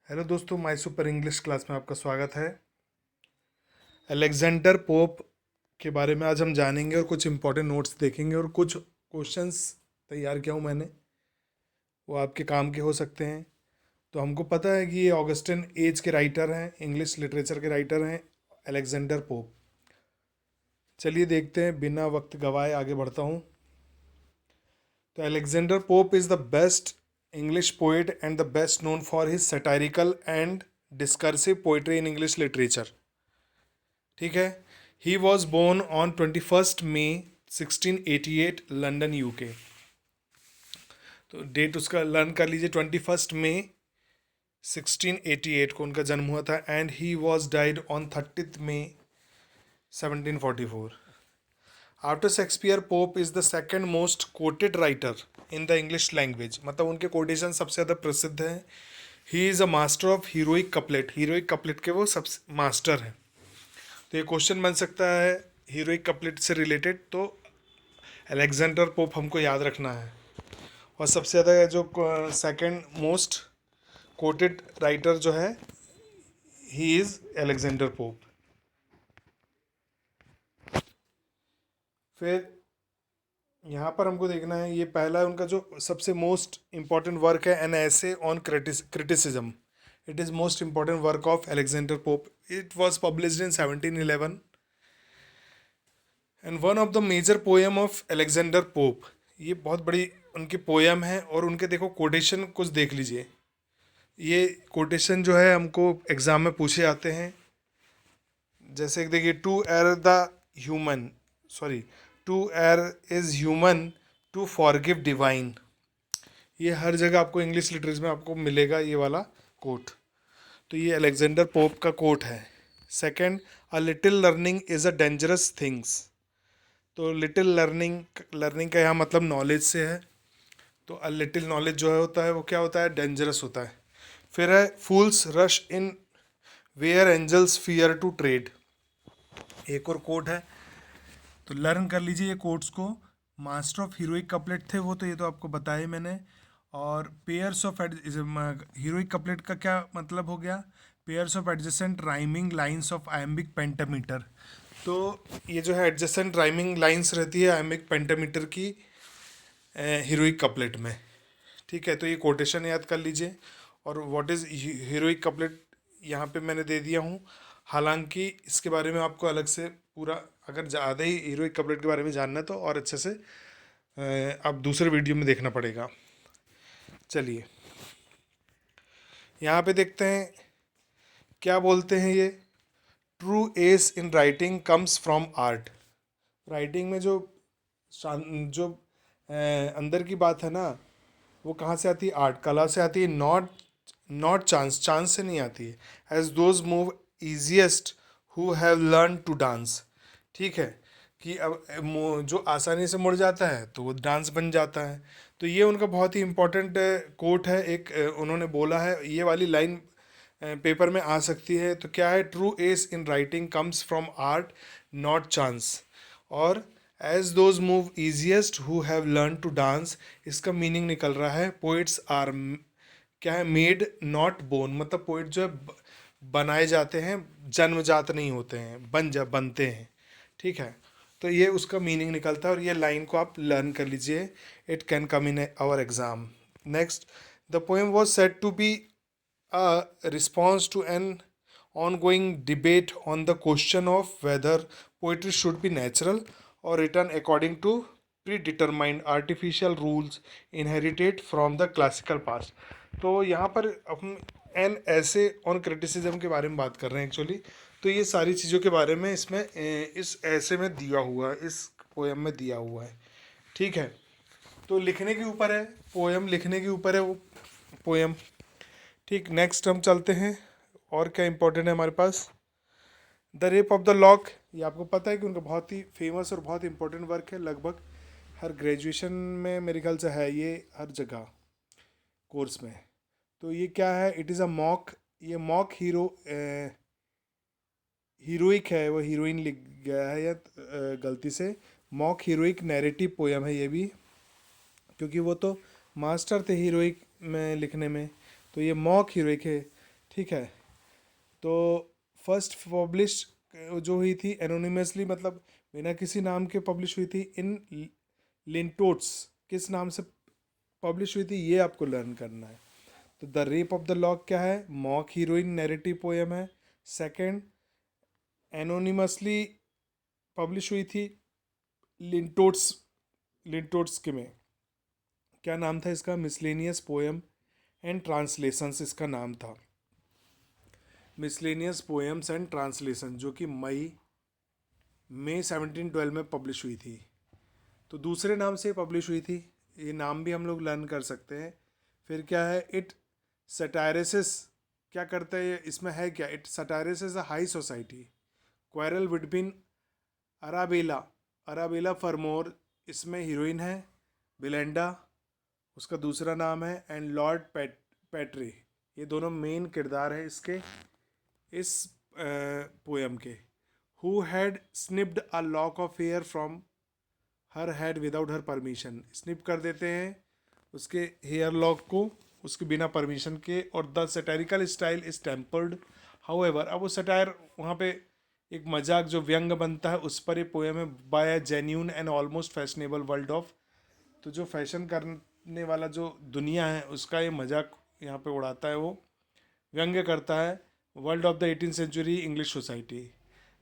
Hello दोस्तों, my super English class में आपका स्वागत है। अलेक्जेंडर पोप के बारे में आज हम जानेंगे और कुछ इंपॉर्टेंट नोट्स देखेंगे और कुछ क्वेश्चंस तैयार किया हूँ मैंने, वो आपके काम के हो सकते हैं। तो हमको पता है कि ये ऑगस्टिन एज के राइटर हैं, इंग्लिश लिटरेचर के राइटर हैं अलेक्जेंडर पोप। चलिए देखते हैं, बिना वक्त गवाए आगे बढ़ता हूँ। तो Alexander pope is the best English poet and the best known for his satirical and discursive poetry in English literature. ठीक है। He was born on 21 May 1688 London UK. तो डेट उसका लर्न कर लीजिए, 21 मई 1688 को उनका जन्म हुआ था and he was died on 30 May 1744। After Shakespeare Pope is the second most quoted writer in the English language, मतलब उनके कोटेशन सबसे ज़्यादा प्रसिद्ध हैं। He is a master of heroic couplet, heroic couplet के वो सब मास्टर हैं। तो ये क्वेश्चन बन सकता है हीरोइक कपलेट से रिलेटेड, तो अलेक्जेंडर पोप हमको याद रखना है। और सबसे ज़्यादा जो सेकंड मोस्ट कोटेड राइटर जो है, ही इज़ अलेक्जेंडर पोप। फिर यहाँ पर हमको देखना है, ये पहला उनका जो सबसे मोस्ट इम्पॉर्टेंट वर्क है, an essay on criticism. It is most important work of Alexander Pope. It was published in 1711 and one of the major poem of Alexander Pope. ये बहुत बड़ी उनकी पोएम है और उनके देखो कोटेशन कुछ देख लीजिए। ये कोटेशन जो है हमको एग्ज़ाम में पूछे जाते हैं। जैसे देखिए, to err the human, sorry, to err is human, to forgive divine. ये हर जगह आपको इंग्लिश लिटरेचर में आपको मिलेगा ये वाला कोट। तो ये अलेक्जेंडर पोप का कोट है। Second, a little learning is a dangerous things. तो लिटिल लर्निंग, लर्निंग का यहाँ मतलब नॉलेज से है। तो अ लिटिल नॉलेज जो है होता है वो क्या होता है, डेंजरस होता है। फिर है fools rush in where angels fear to tread. एक और कोट है, तो लर्न कर लीजिए ये कोट्स को। मास्टर ऑफ हीरोइक कपलेट थे वो, तो ये तो आपको बताया मैंने। और पेयर्स ऑफ हीरोइक कपलेट का क्या मतलब हो गया, pairs of adjacent rhyming lines of iambic pentameter. तो ये जो है एडजेसेंट राइमिंग लाइंस रहती है आयम्बिक पेंटामीटर की हीरोइक कपलेट में। ठीक है, तो ये कोटेशन याद कर लीजिए। और व्हाट इज़ हीरोइक कपलेट यहाँ पे मैंने दे दिया हूँ। हालांकि इसके बारे में आपको अलग से पूरा, अगर ज़्यादा ही हीरोइक कपलेट के बारे में जानना है तो और अच्छे से आप दूसरे वीडियो में देखना पड़ेगा। चलिए यहाँ पे देखते हैं क्या बोलते हैं ये। True ease in writing comes from art. Writing में जो जो अंदर की बात है ना, वो कहाँ से आती है, आर्ट, कला से आती है। नॉट नॉट चांस, चांस से नहीं आती है। As those move easiest who have learn to dance. ठीक है, कि अब जो आसानी से मुड़ जाता है तो वो डांस बन जाता है। तो ये उनका बहुत ही इम्पोर्टेंट कोट है। एक उन्होंने बोला है, ये वाली लाइन पेपर में आ सकती है। तो क्या है, true ease in writing comes from art not chance. और as those move easiest who have learn to dance, इसका मीनिंग निकल रहा है पोइट्स आर, क्या है, मेड नॉट बोर्न। मतलब पोइट जो है बनाए जाते हैं, जन्मजात नहीं होते हैं, बनते हैं। ठीक है, तो ये उसका मीनिंग निकलता है और ये लाइन को आप लर्न कर लीजिए। It can come in our exam. Next, the poem was said to be a response to an ongoing debate on the question of whether poetry should be natural or written according to predetermined artificial rules inherited from the classical past. तो यहाँ पर हम N essay on criticism के बारे में बात कर रहे हैं एक्चुअली। तो ये सारी चीज़ों के बारे में इसमें इस ऐसे में दिया हुआ है, इस पोएम में दिया हुआ है। ठीक है, तो लिखने के ऊपर है पोएम, लिखने के ऊपर है वो पोएम। ठीक, नेक्स्ट हम चलते हैं। और क्या इंपॉर्टेंट है हमारे पास, the rape of the lock. ये आपको पता है कि उनका बहुत ही फेमस और बहुत इंपॉर्टेंट वर्क है। लगभग हर ग्रेजुएशन में मेरे ख्याल से है ये, हर जगह कोर्स में। तो ये क्या है, इट इज़ अ मॉक, ये मॉक हीरोइक है, वो हीरोइन लिख गया है या गलती से। मॉक हीरोइक नैरेटिव पोएम है ये भी, क्योंकि वो तो मास्टर थे हीरोइक में लिखने में। तो ये मॉक हीरोइक है। ठीक है। तो फर्स्ट पब्लिश जो हुई थी एनोनिमसली, मतलब बिना किसी नाम के पब्लिश हुई थी इन लिंटोट्स। किस नाम से पब्लिश हुई थी ये आपको लर्न करना है। तो the rape of the lock क्या है? मॉक हीरोइन नैरेटिव पोएम है। सेकंड, एनोनिमसली पब्लिश हुई थी लिंटोट्स। लिंटोट्स के में क्या नाम था इसका? मिसलेनियस पोएम एंड ट्रांसलेशंस इसका नाम था। मिसलेनियस पोएम्स एंड ट्रांसलेशन, जो कि मई 1712 में पब्लिश हुई थी। तो दूसरे नाम से पब्लिश हुई थी, ये नाम भी हम लोग लर्न कर सकते हैं। फिर क्या है? इट सटायरेसिस क्या करता है इसमें? है क्या? It satirises a high society. Quarrel between Arabella, Arabella Fermor इसमें हीरोइन है, बिलेंडा उसका दूसरा नाम है, एंड लॉर्ड पैट्री, ये दोनों मेन किरदार है इसके, इस पोएम के। Who had snipped a lock of hair from her head without her permission, snip कर देते हैं उसके हेयर लॉक को उसके बिना परमिशन के। और the satirical style is tempered however, अब वो सटायर वहाँ पे एक मजाक जो व्यंग बनता है उस पर ये पोएम है, by a genuine and almost fashionable world of. तो जो फैशन करने वाला जो दुनिया है उसका ये मजाक यहाँ पे उड़ाता है, वो व्यंग्य करता है world of the 18th century English society.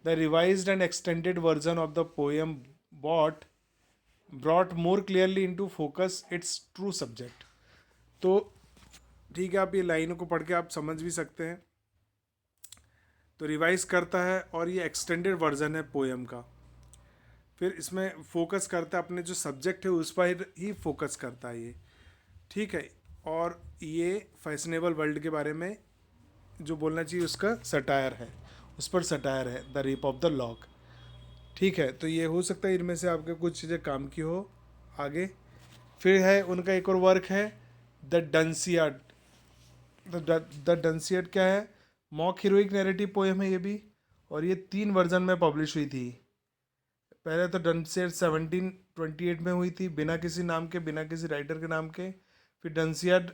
The revised and extended version of the poem but brought more clearly into focus its true subject. तो ठीक है, आप ये लाइनों को पढ़ के आप समझ भी सकते हैं। तो रिवाइज करता है और ये एक्सटेंडेड वर्जन है पोएम का। फिर इसमें फोकस करता है अपने जो सब्जेक्ट है उस पर ही फोकस करता है ये, ठीक है। और ये फैशनेबल वर्ल्ड के बारे में जो बोलना चाहिए उसका सटायर है, उस पर सटायर है, the rape of the lock. ठीक है, तो ये हो सकता है इनमें से आपके कुछ चीज़ें काम की हो आगे। फिर है उनका एक और वर्क है द डंसियाड। द डंसियाड क्या है? मॉक हीरोइक नैरेटिव पोएम है ये भी, और ये 3 वर्जन में पब्लिश हुई थी। पहले तो डंसियाड 1728 में हुई थी बिना किसी नाम के, बिना किसी राइटर के नाम के। फिर डंसियाड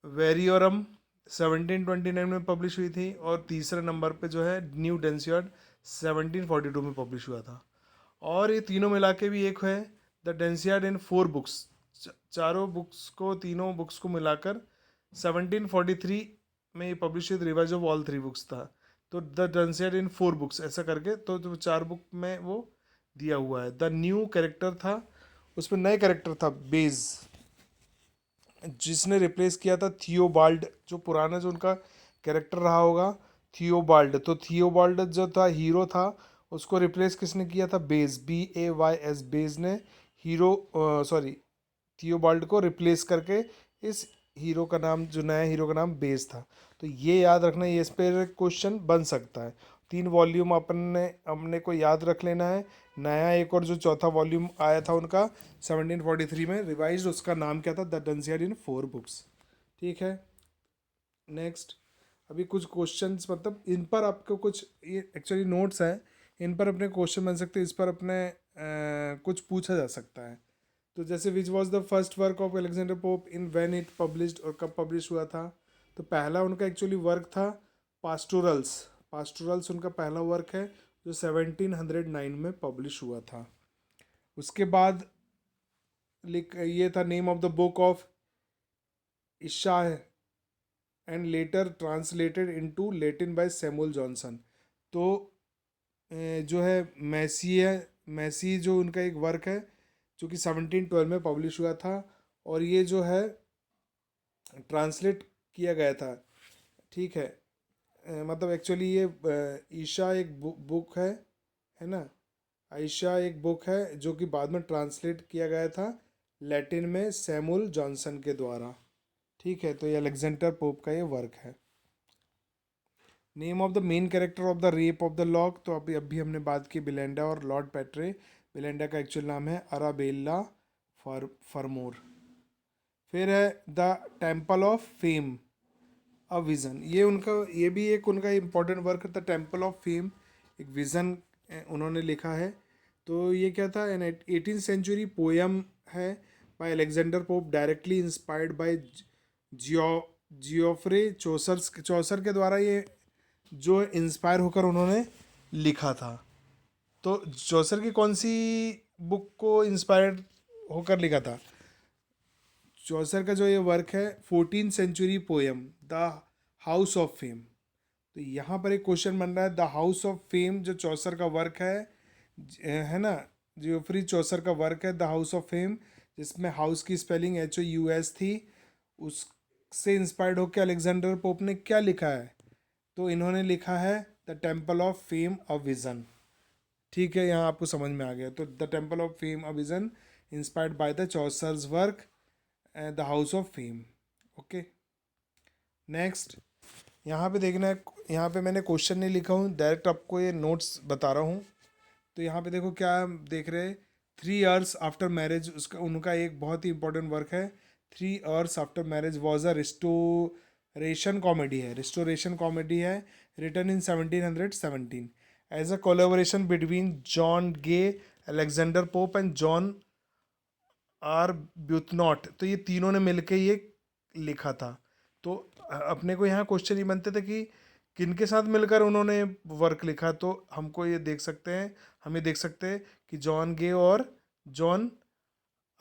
वेरियोरम 1729 में पब्लिश हुई थी, और तीसरे नंबर पे जो है न्यू डेंसियर्ड 1742 में पब्लिश हुआ था। और ये तीनों मिला के भी एक है द डेंसियर्ड इन 4 बुक्स। चारों बुक्स को, तीनों बुक्स को मिलाकर 1743 में ये पब्लिश हुई, रिवाइज ऑफ ऑल 3 बुक्स था। तो द डेंसियर्ड इन 4 बुक्स ऐसा करके, तो जो 4 बुक में वो दिया हुआ है। द न्यू कैरेक्टर था, उसमें नए कैरेक्टर था बेज, जिसने रिप्लेस किया था थियोबाल्ड, जो पुराना जो उनका कैरेक्टर रहा होगा थियोबाल्ड। तो थियोबाल्ड जो था हीरो था, उसको रिप्लेस किसने किया था? बेज, BAYS, बेज ने हीरो सॉरी थियोबाल्ड को रिप्लेस करके इस हीरो का नाम, जो नया हीरो का नाम बेज था। तो ये याद रखना, ये इस पर क्वेश्चन बन सकता है। 3 वॉल्यूम अपने को याद रख लेना है। नया एक और जो चौथा वॉल्यूम आया था उनका 1743 में रिवाइज, उसका नाम क्या था? The Dunciad in 4 books. ठीक है, नेक्स्ट। अभी कुछ क्वेश्चंस, मतलब इन पर आपको कुछ, ये एक्चुअली नोट्स हैं, इन पर अपने क्वेश्चन बन सकते हैं, इस पर अपने कुछ पूछा जा सकता है। तो जैसे which was the first work of Alexander pope in when it published, और कब पब्लिश हुआ था? तो पहला उनका एक्चुअली वर्क था पास्टोरल्स। पास्टोरल्स उनका पहला वर्क है जो 1709 में पब्लिश हुआ था। उसके बाद ये था name of the book of Isaiah, and later translated into Latin by Samuel Johnson. तो जो है मैसी जो उनका एक वर्क है जो कि 1712 में पब्लिश हुआ था, और ये जो है ट्रांसलेट किया गया था। ठीक है, मतलब एक्चुअली ये ईशा एक बुक है ना, आयशा एक बुक है जो कि बाद में ट्रांसलेट किया गया था लैटिन में सैमुअल जॉनसन के द्वारा। ठीक है, तो ये अलेक्जेंडर पोप का ये वर्क है। Name of the main character of the rape of the lock, तो अभी हमने बात की बिलेंडा और लॉर्ड पैट्रे। बिलेंडा का एक्चुअल नाम है अराबेला फरमोर। फिर है the temple of fame a vision, ये भी एक उनका इम्पोर्टेंट वर्क था, टेम्पल ऑफ फेम, एक विज़न उन्होंने लिखा है। तो ये क्या था? एन 18th सेंचुरी पोएम है by Alexander Pope, directly inspired by Geoffrey Chaucer के द्वारा ये जो इंस्पायर होकर उन्होंने लिखा था। तो चौसर की कौन सी बुक को इंस्पायर्ड होकर लिखा था? चौसर का जो ये वर्क है 14th century poem the house of fame. तो यहाँ पर एक क्वेश्चन बन रहा है, द हाउस ऑफ फेम जो चौसर का वर्क है ना, जियोफ्री चौसर का वर्क है द हाउस ऑफ फेम, जिसमें हाउस की स्पेलिंग HOUS थी। उससे इंस्पायर्ड होकर अलेक्जेंडर पोप ने क्या लिखा है? तो इन्होंने लिखा है the temple of fame a vision. ठीक है, यहाँ आपको समझ में आ गया। तो the temple of fame a vision inspired by the Chaucer's work the house of fame. Okay, next यहाँ पे देखना है, यहाँ पे मैंने क्वेश्चन नहीं लिखा हूँ, डायरेक्ट आपको ये नोट्स बता रहा हूँ। तो यहाँ पे देखो क्या देख रहे हैं, 3 years आफ्टर मैरिज, उसका उनका एक बहुत ही इंपॉर्टेंट वर्क है। 3 years after marriage was a restoration comedy है, रिस्टोरेशन कॉमेडी है, written in 1717 as a collaboration between John Gay, Alexander Pope and John Arbuthnot. तो ये तीनों ने मिलके ये लिखा था। तो अपने को यहाँ क्वेश्चन ये बनते थे कि किनके साथ मिलकर उन्होंने वर्क लिखा। तो हमको ये देख सकते हैं, हमें देख सकते हैं कि जॉन गे और जॉन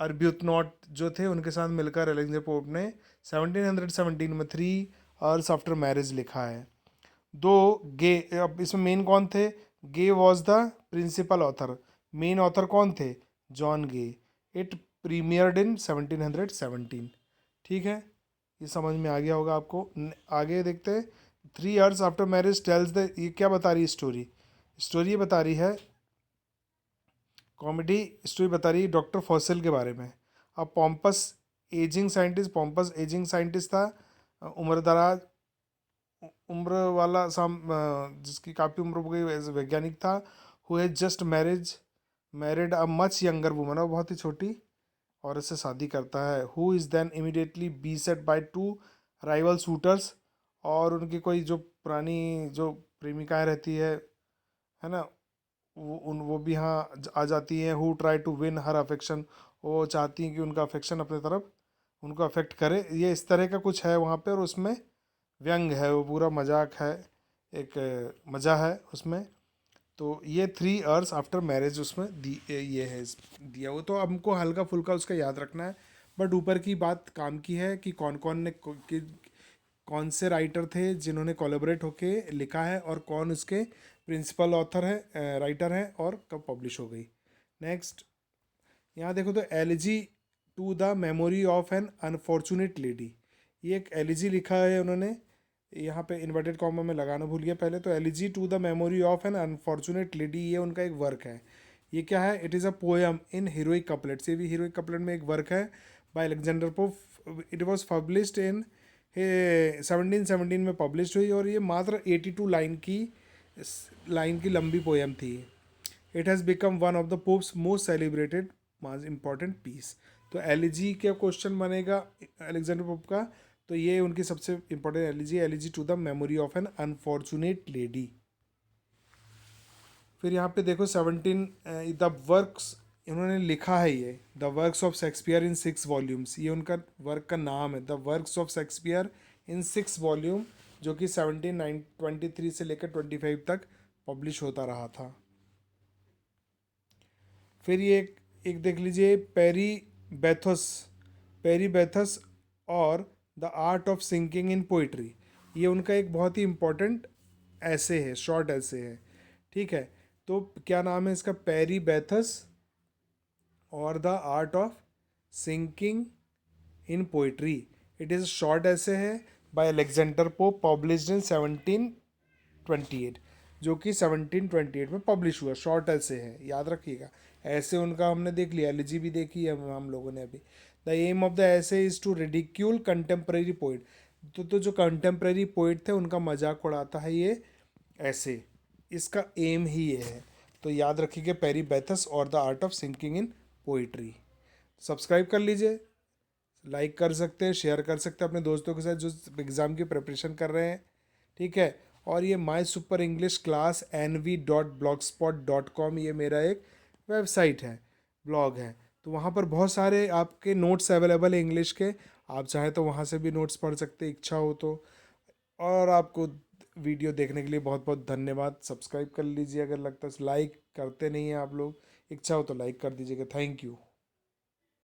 अर्ब्यूथनॉट जो थे उनके साथ मिलकर अलेक्जेंडर पोप ने 1717 में 3 years आफ्टर मैरिज लिखा है। दो गे, अब इसमें मेन कौन थे? Gay was the principal author. Main author कौन थे? John Gay. It premiered in 1717। ठीक है, ये समझ में आ गया होगा आपको। आगे देखते हैं, 3 years after marriage tells the, ये क्या बता रही है स्टोरी? स्टोरी ये बता रही है, कॉमेडी स्टोरी बता रही है डॉक्टर फॉसिल के बारे में। अब पॉम्पस एजिंग साइंटिस्ट था, उम्रदराज उम्र वाला जिसकी काफ़ी उम्र हो गई वैज्ञानिक था। Who has just married a much younger woman, और बहुत ही छोटी औरत से शादी करता है। Who is then immediately beset by 2 rival shooters, और उनकी कोई जो पुरानी जो प्रेमिकाएं रहती है ना, वो भी यहाँ आ जाती हैं। Who try to win her affection, वो चाहती हैं कि उनका अफेक्शन अपने तरफ उनको अफेक्ट करे। ये इस तरह का कुछ है वहाँ पे, और उसमें व्यंग है, वो पूरा मजाक है, एक मज़ा है उसमें। तो ये 3 years आफ्टर मैरिज उसमें ये है दिया। वो तो हमको हल्का फुल्का उसका याद रखना है, बट ऊपर की बात काम की है कि कौन कौन ने कौन से राइटर थे जिन्होंने कोलैबोरेट होके लिखा है, और कौन उसके प्रिंसिपल ऑथर है, राइटर हैं, और कब पब्लिश हो गई। नेक्स्ट यहाँ देखो, तो elegy to the memory of an unfortunate lady. ये एक एलिजी लिखा है उन्होंने, यहाँ पे इन्वर्टेड कॉमा में लगाना भूल गया पहले। तो elegy to the memory of an unfortunate lady, ये उनका एक वर्क है। ये क्या है? It is a poem in heroic couplets. ये भी हीरोइक कपलेट में एक वर्क है by Alexander Pope. It was published in 1717 में पब्लिश हुई, और ये मात्र 82 लाइन की लंबी पोएम थी। It has become one of the Pope's most celebrated important piece. तो एलिजी का क्वेश्चन बनेगा अलेक्जेंडर पोप का, तो ये उनकी सबसे important elegy to the memory of an unfortunate lady. फिर यहाँ पे देखो 17 द वर्क्स इन्होंने लिखा है, ये the works of Shakespeare in 6 volumes. ये उनका वर्क का नाम है, the works of Shakespeare in 6 volume, जो कि 1723 से लेकर 25 तक पब्लिश होता रहा था। फिर ये एक देख लीजिए, Peri Bathous or the art of sinking in poetry. ये उनका एक बहुत ही इम्पोर्टेंट ऐसे है, शॉर्ट ऐसे है। ठीक है, तो क्या नाम है इसका? Peri Bathous or the art of sinking in poetry. It is short essay है by Alexander Pope, published in 1728, जो कि 1728 में पब्लिश हुआ। शॉर्ट ऐसे है, याद रखिएगा। ऐसे उनका हमने देख लिया, एलिजी भी देखी है हम लोगों ने अभी। The aim of the essay is to ridicule contemporary poet. तो जो कंटेम्प्रेरी पोइट थे उनका मजाक उड़ाता है ये ऐसे, इसका एम ही ये है। तो याद रखिएगा, Peri Bathous or the art of sinking in poetry. Subscribe कर लीजिए, लाइक कर सकते हैं, शेयर कर सकते हैं अपने दोस्तों के साथ जो एग्ज़ाम की प्रिपरेशन कर रहे हैं। ठीक है, और ये my super English class nv.blogspot.com, ये मेरा एक वेबसाइट है, ब्लॉग है। तो वहाँ पर बहुत सारे आपके नोट्स अवेलेबल है इंग्लिश के। आप चाहें तो वहाँ से भी नोट्स पढ़ सकते हैं, इच्छा हो तो। और आपको वीडियो देखने के लिए बहुत बहुत धन्यवाद। सब्सक्राइब कर लीजिए अगर लगता है, लाइक करते नहीं हैं आप लोग, इच्छा हो तो लाइक कर दीजिएगा। Thank you.